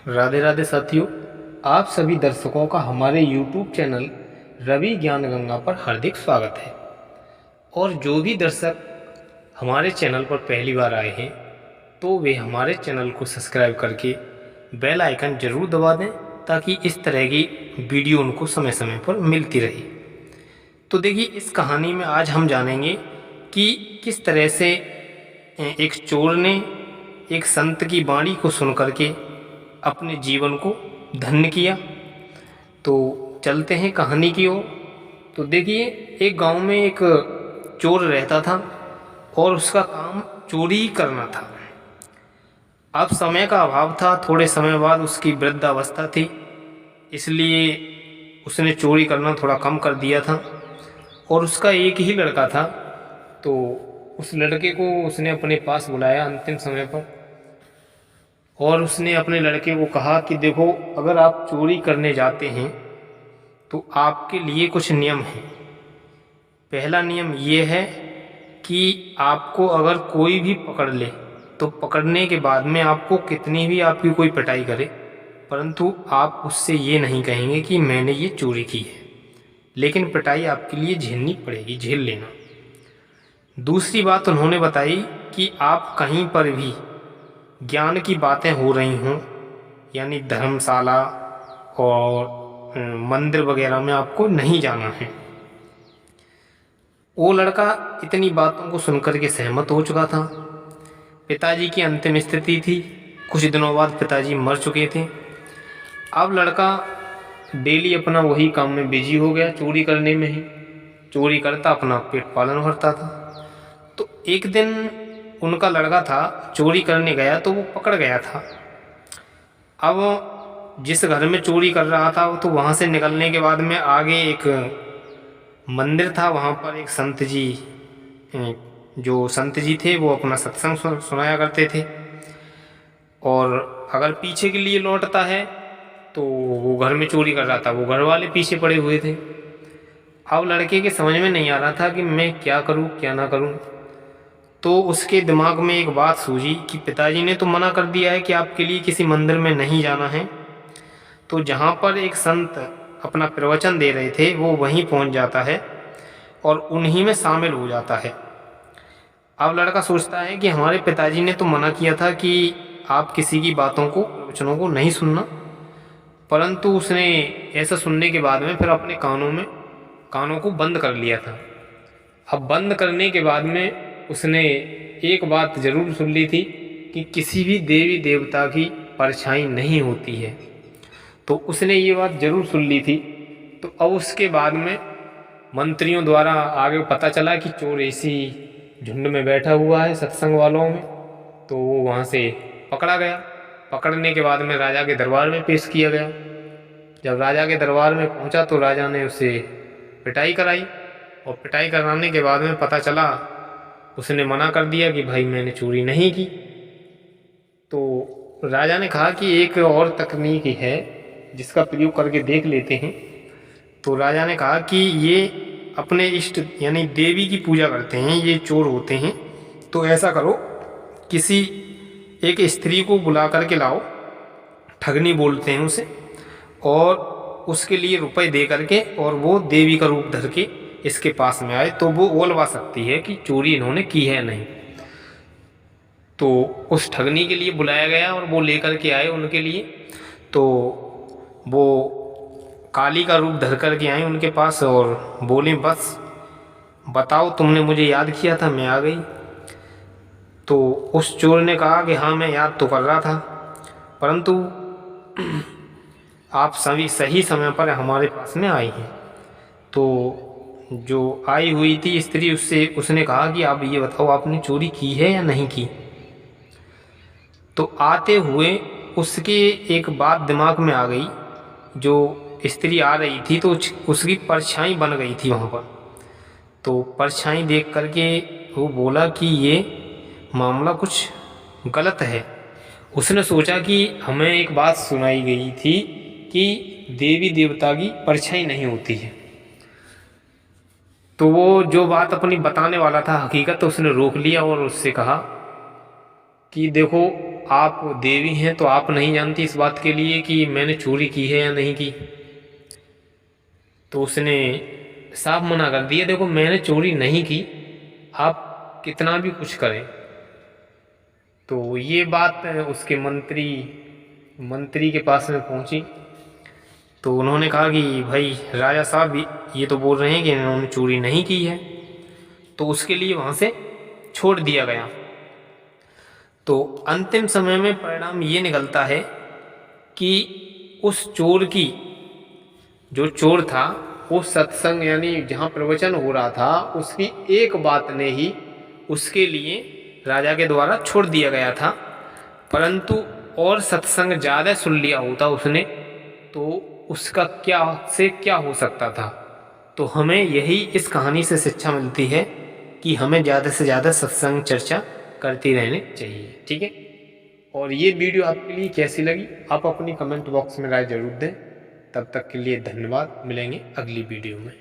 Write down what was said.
राधे राधे साथियों, आप सभी दर्शकों का हमारे YouTube चैनल रवि ज्ञान गंगा पर हार्दिक स्वागत है। और जो भी दर्शक हमारे चैनल पर पहली बार आए हैं तो वे हमारे चैनल को सब्सक्राइब करके बेल आइकन ज़रूर दबा दें ताकि इस तरह की वीडियो उनको समय समय पर मिलती रहे। तो देखिए, इस कहानी में आज हम जानेंगे कि किस तरह से एक चोर ने एक संत की वाणी को सुन करके अपने जीवन को धन्य किया। तो चलते हैं कहानी की ओर। तो देखिए, एक गांव में एक चोर रहता था और उसका काम चोरी करना था। अब समय का अभाव था, थोड़े समय बाद उसकी वृद्धावस्था थी, इसलिए उसने चोरी करना थोड़ा कम कर दिया था। और उसका एक ही लड़का था, तो उस लड़के को उसने अपने पास बुलाया अंतिम समय पर और उसने अपने लड़के को कहा कि देखो, अगर आप चोरी करने जाते हैं तो आपके लिए कुछ नियम हैं। पहला नियम ये है कि आपको अगर कोई भी पकड़ ले तो पकड़ने के बाद में आपको कितनी भी आपकी कोई पिटाई करे, परंतु आप उससे ये नहीं कहेंगे कि मैंने ये चोरी की है, लेकिन पिटाई आपके लिए झेलनी पड़ेगी, झेल लेना। दूसरी बात उन्होंने बताई कि आप कहीं पर भी ज्ञान की बातें हो रही हों, यानी धर्मशाला और मंदिर वगैरह में आपको नहीं जाना है। वो लड़का इतनी बातों को सुनकर के सहमत हो चुका था। पिताजी की अंतिम स्थिति थी, कुछ दिनों बाद पिताजी मर चुके थे। अब लड़का डेली अपना वही काम में बिजी हो गया, चोरी करने में ही। चोरी करता, अपना पेट पालन भरता था। तो एक दिन उनका लड़का था, चोरी करने गया तो वो पकड़ गया था। अब जिस घर में चोरी कर रहा था तो वहाँ से निकलने के बाद में आगे एक मंदिर था, वहाँ पर एक संत जी, जो संत जी थे वो अपना सत्संग सुनाया करते थे। और अगर पीछे के लिए लौटता है तो वो घर में चोरी कर रहा था, वो घर वाले पीछे पड़े हुए थे। अब लड़के के समझ में नहीं आ रहा था कि मैं क्या करूं क्या ना करूं। तो उसके दिमाग में एक बात सूझी कि पिताजी ने तो मना कर दिया है कि आपके लिए किसी मंदिर में नहीं जाना है, तो जहाँ पर एक संत अपना प्रवचन दे रहे थे वो वहीं पहुँच जाता है और उन्हीं में शामिल हो जाता है। अब लड़का सोचता है कि हमारे पिताजी ने तो मना किया था कि आप किसी की बातों को, प्रवचनों को नहीं सुनना, परंतु उसने ऐसा सुनने के बाद में फिर अपने कानों को बंद कर लिया था। अब बंद करने के बाद में उसने एक बात ज़रूर सुन ली थी कि किसी भी देवी देवता की परछाई नहीं होती है। तो उसने ये बात ज़रूर सुन ली थी। तो अब उसके बाद में मंत्रियों द्वारा आगे पता चला कि चोर इसी झुंड में बैठा हुआ है सत्संग वालों में, तो वो वहाँ से पकड़ा गया। पकड़ने के बाद में राजा के दरबार में पेश किया गया। जब राजा के दरबार में पहुँचा तो राजा ने उसे पिटाई कराई और पिटाई कराने के बाद में पता चला, उसने मना कर दिया कि भाई मैंने चोरी नहीं की। तो राजा ने कहा कि एक और तकनीक है जिसका प्रयोग करके देख लेते हैं। तो राजा ने कहा कि ये अपने इष्ट यानी देवी की पूजा करते हैं, ये चोर होते हैं। तो ऐसा करो, किसी एक स्त्री को बुला करके लाओ, ठगनी बोलते हैं उसे, और उसके लिए रुपए दे करके और वो देवी का रूप धर के इसके पास में आए तो वो बोलवा सकती है कि चोरी इन्होंने की है नहीं। तो उस ठगनी के लिए बुलाया गया और वो लेकर के आए उनके लिए। तो वो काली का रूप धर कर के आई उनके पास और बोली, बस बताओ, तुमने मुझे याद किया था, मैं आ गई। तो उस चोर ने कहा कि हाँ, मैं याद तो कर रहा था, परंतु आप सभी सही समय पर हमारे पास में आई हैं। तो जो आई हुई थी स्त्री, उसने कहा कि आप ये बताओ, आपने चोरी की है या नहीं की। तो आते हुए उसके एक बात दिमाग में आ गई, जो स्त्री आ रही थी तो उसकी परछाई बन गई थी वहाँ पर। तो परछाई देख करके वो बोला कि ये मामला कुछ गलत है। उसने सोचा कि हमें एक बात सुनाई गई थी कि देवी देवता की परछाई नहीं होती है। तो वो जो बात अपनी बताने वाला था हकीकत, उसने रोक लिया और उससे कहा कि देखो आप देवी हैं तो आप नहीं जानती इस बात के लिए कि मैंने चोरी की है या नहीं की। तो उसने साफ मना कर दिया, देखो मैंने चोरी नहीं की, आप कितना भी कुछ करें। तो ये बात उसके मंत्री मंत्री के पास में पहुंची। तो उन्होंने कहा कि भाई राजा साहब ये तो बोल रहे हैं कि इन्होंने चोरी नहीं की है। तो उसके लिए वहाँ से छोड़ दिया गया। तो अंतिम समय में परिणाम ये निकलता है कि उस चोर की, जो चोर था, वो सत्संग यानी जहाँ प्रवचन हो रहा था उसकी एक बात ने ही उसके लिए राजा के द्वारा छोड़ दिया गया था। परंतु और सत्संग ज़्यादा सुन लिया होता उसने तो उसका क्या से क्या हो सकता था। तो हमें यही इस कहानी से शिक्षा मिलती है कि हमें ज़्यादा से ज़्यादा सत्संग चर्चा करती रहनी चाहिए। ठीक है। और ये वीडियो आपके लिए कैसी लगी आप अपनी कमेंट बॉक्स में राय जरूर दें। तब तक के लिए धन्यवाद, मिलेंगे अगली वीडियो में।